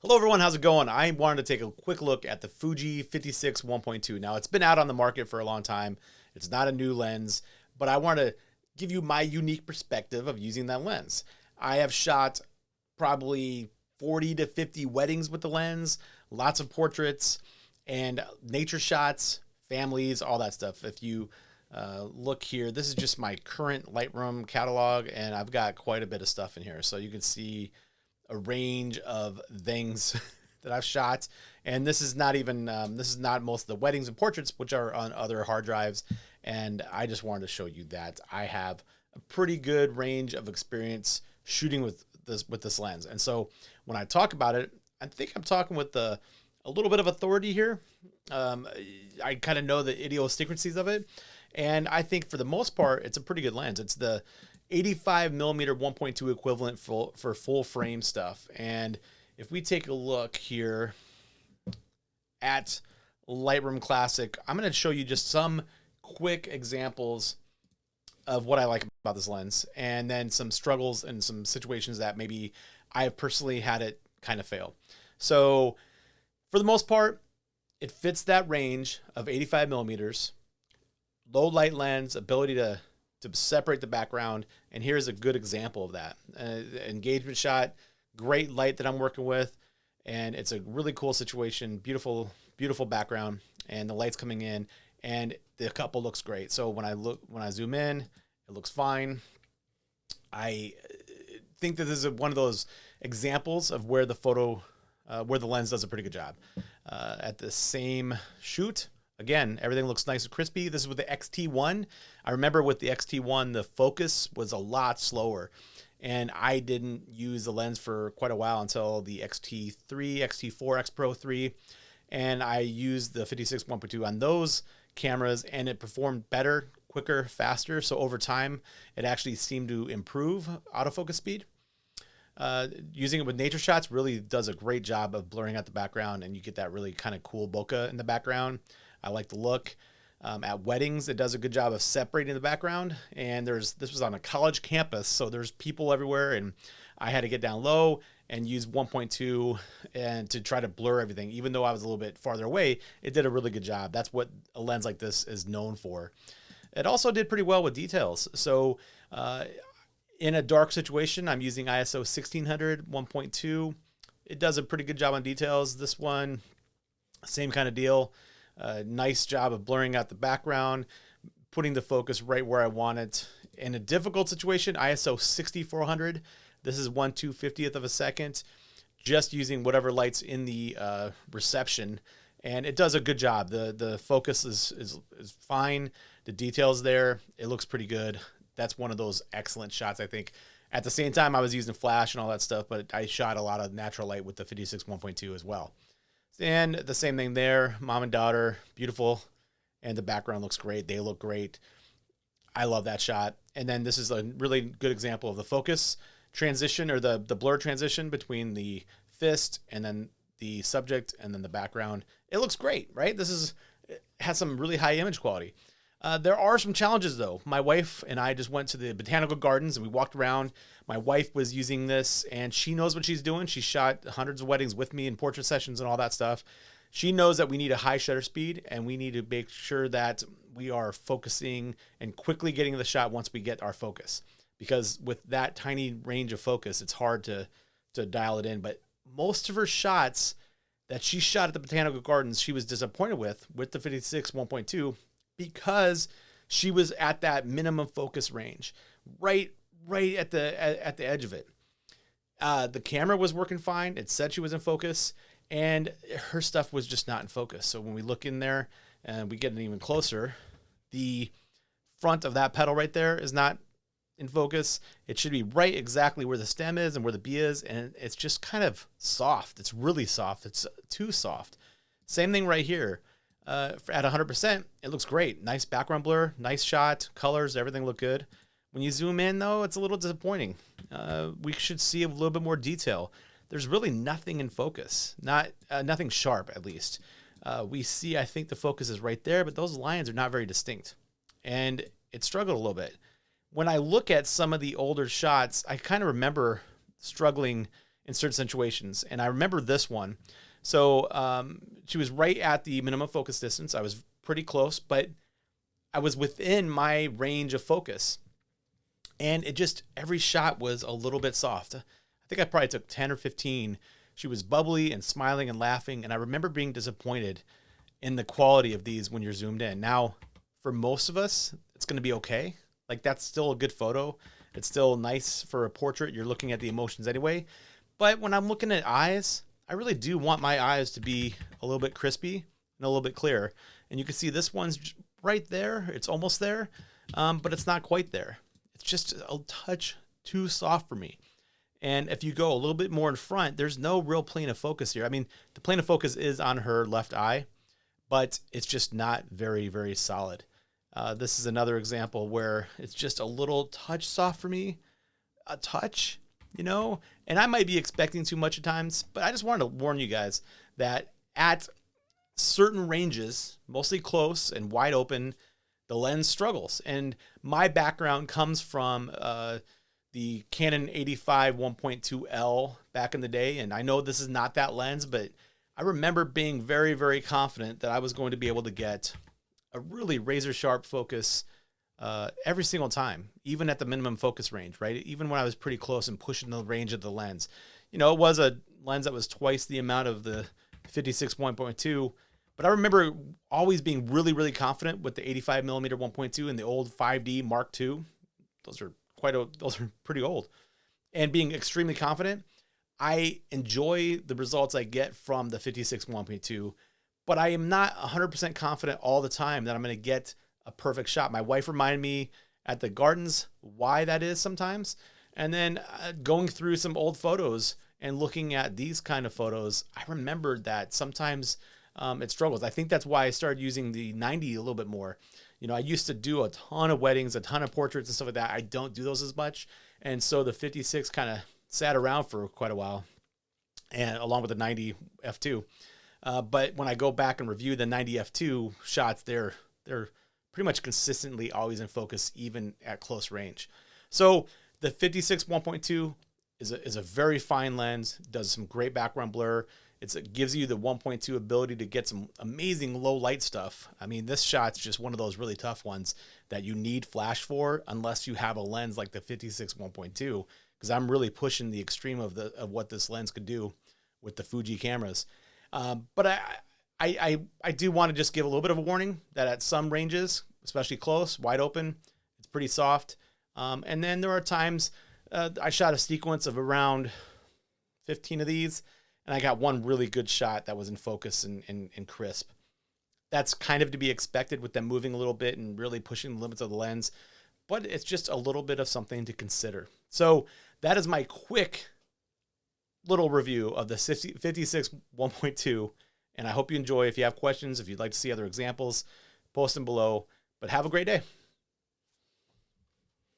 Hello everyone, how's it going? I wanted to take a quick look at the Fuji 56 1.2. Now it's been out on the market for a long time. It's not a new lens, but I want to give you my unique perspective of using that lens. I have shot probably 40 to 50 weddings with the lens, lots of portraits and nature shots, families, all that stuff. If you look here, this is just my current Lightroom catalog and I've got quite a bit of stuff in here. So you can see a range of things that I've shot. And this is not even, this is not most of the weddings and portraits, which are on other hard drives. And I just wanted to show you that I have a pretty good range of experience shooting with this lens. And so when I talk about it, I think I'm talking with a little bit of authority here. I kind of know the idiosyncrasies of it. And I think for the most part, it's a pretty good lens. It's the 85mm 1.2 equivalent for full frame stuff. And if we take a look here at Lightroom Classic, I'm going to show you just some quick examples of what I like about this lens, and then some struggles and some situations that maybe I have personally had it kind of fail. So for the most part, it fits that range of 85mm, low light lens, ability to separate the background. And here's a good example of that. Engagement shot, great light that I'm working with. And it's a really cool situation, beautiful, beautiful background, and the light's coming in and the couple looks great. So when I zoom in, it looks fine. I think that this is one of those examples of where where the lens does a pretty good job. At the same shoot, again, everything looks nice and crispy. This is with the XT1. I remember with the XT1, the focus was a lot slower. And I didn't use the lens for quite a while until the XT3, XT4, X Pro 3. And I used the 56 1.2 on those cameras, and it performed better, quicker, faster. So over time, it actually seemed to improve autofocus speed. Using it with nature shots really does a great job of blurring out the background, and you get that really kind of cool bokeh in the background. I like the look. At weddings, it does a good job of separating the background. And this was on a college campus, so there's people everywhere, and I had to get down low and use 1.2 and to try to blur everything. Even though I was a little bit farther away, it did a really good job. That's what a lens like this is known for. It also did pretty well with details. So in a dark situation, I'm using ISO 1600 1.2. It does a pretty good job on details. This one, same kind of deal. Nice job of blurring out the background, putting the focus right where I want it. In a difficult situation, ISO 6400. This is 1/250th of a second, just using whatever light's in the reception, and it does a good job. The focus is fine. The details there, it looks pretty good. That's one of those excellent shots, I think. At the same time, I was using flash and all that stuff, but I shot a lot of natural light with the 56 1.2 as well. And the same thing there, mom and daughter, beautiful. And the background looks great. They look great. I love that shot. And then this is a really good example of the focus transition, or the blur transition between the fist and then the subject and then the background. It looks great, right? It has some really high image quality. There are some challenges though. My wife and I just went to the botanical gardens and we walked around. My wife was using this and she knows what she's doing. She shot hundreds of weddings with me in portrait sessions and all that stuff. She knows that we need a high shutter speed and we need to make sure that we are focusing and quickly getting the shot once we get our focus. Because with that tiny range of focus, it's hard to dial it in. But most of her shots that she shot at the botanical gardens, she was disappointed with the 56 1.2. Because she was at that minimum focus range, right at the edge of it. The camera was working fine. It said she was in focus, and her stuff was just not in focus. So when we look in there and we get even closer, the front of that petal right there is not in focus. It should be right exactly where the stem is and where the bee is, and it's just kind of soft. It's really soft. It's too soft. Same thing right here. At 100%, it looks great. Nice background blur, nice shot, colors, everything look good. When you zoom in, though, it's a little disappointing. We should see a little bit more detail. There's really nothing in focus, nothing sharp, at least. We see, I think the focus is right there, but those lines are not very distinct. And it struggled a little bit. When I look at some of the older shots, I kind of remember struggling in certain situations. And I remember this one. So she was right at the minimum focus distance. I was pretty close, but I was within my range of focus. And it just, every shot was a little bit soft. I think I probably took 10 or 15. She was bubbly and smiling and laughing. And I remember being disappointed in the quality of these when you're zoomed in. Now, for most of us, it's going to be okay. Like, that's still a good photo. It's still nice for a portrait. You're looking at the emotions anyway. But when I'm looking at eyes, I really do want my eyes to be a little bit crispy and a little bit clear. And you can see this one's right there. It's almost there, but it's not quite there. It's just a touch too soft for me. And if you go a little bit more in front, there's no real plane of focus here. I mean, the plane of focus is on her left eye, but it's just not very, very solid. This is another example where it's just a little touch soft for me, a touch, you know, and I might be expecting too much at times, but I just wanted to warn you guys that at certain ranges, mostly close and wide open, the lens struggles. And my background comes from the Canon 85 1.2L back in the day. And I know this is not that lens, but I remember being very, very confident that I was going to be able to get a really razor sharp focus every single time, even at the minimum focus range, right? Even when I was pretty close and pushing the range of the lens. You know, it was a lens that was twice the amount of the 56 1.2, but I remember always being really, really confident with the 85mm 1.2 and the old 5D Mark II. Those are those are pretty old. And being extremely confident. I enjoy the results I get from the 56 1.2, but I am not 100% confident all the time that I'm going to get a perfect shot. My wife reminded me at the gardens why that is sometimes. And then going through some old photos and looking at these kind of photos, I remembered that sometimes it struggles. I think that's why I started using the 90 a little bit more. You know, I used to do a ton of weddings, a ton of portraits and stuff like that. I don't do those as much. And so the 56 kind of sat around for quite a while, and along with the 90 f2. But when I go back and review the 90 f2 shots, they're pretty much consistently always in focus, even at close range. So the 56 1.2 is a very fine lens, does some great background blur. It gives you the 1.2 ability to get some amazing low light stuff. I mean, this shot's just one of those really tough ones that you need flash for unless you have a lens like the 56 1.2, because I'm really pushing the extreme of what this lens could do with the Fuji cameras. But I do want to just give a little bit of a warning that at some ranges, especially close, wide open, it's pretty soft. And then there are times I shot a sequence of around 15 of these, and I got one really good shot that was in focus and crisp. That's kind of to be expected with them moving a little bit and really pushing the limits of the lens, but it's just a little bit of something to consider. So that is my quick little review of the 56 1.2, and I hope you enjoy. If you have questions, if you'd like to see other examples, post them below. But have a great day.